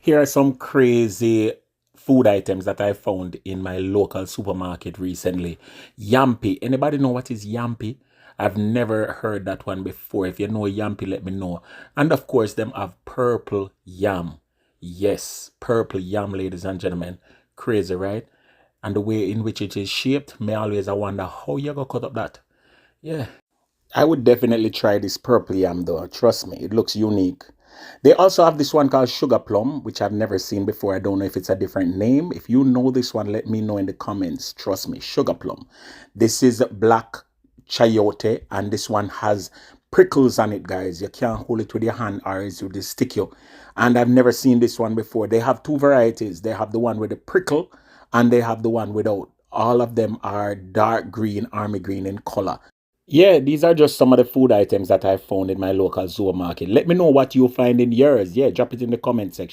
Here are some crazy food items that I found in my local supermarket recently. Yampee. Anybody know what is Yampee? I've never heard that one before. If you know Yampee, let me know. And of course, them have purple yam. Yes, purple yam, ladies and gentlemen. Crazy, right? And the way in which it is shaped, me always I wonder how you gonna cut up that. Yeah. I would definitely try this purple yam though. Trust me, it looks unique. They also have this one called sugar plum, which I've never seen before. I don't know if it's a different name. If you know this one, let me know in the comments. Trust me, sugar plum. This is black chayote, and this one has prickles on it, guys. You can't hold it with your hand or it will stick you. And I've never seen this one before. They have two varieties. They have the one with the prickle and they have the one without. All of them are dark green, army green in color. Yeah, these are just some of the food items that I found in my local supermarket. Let me know what you find in yours. Yeah, drop it in the comment section.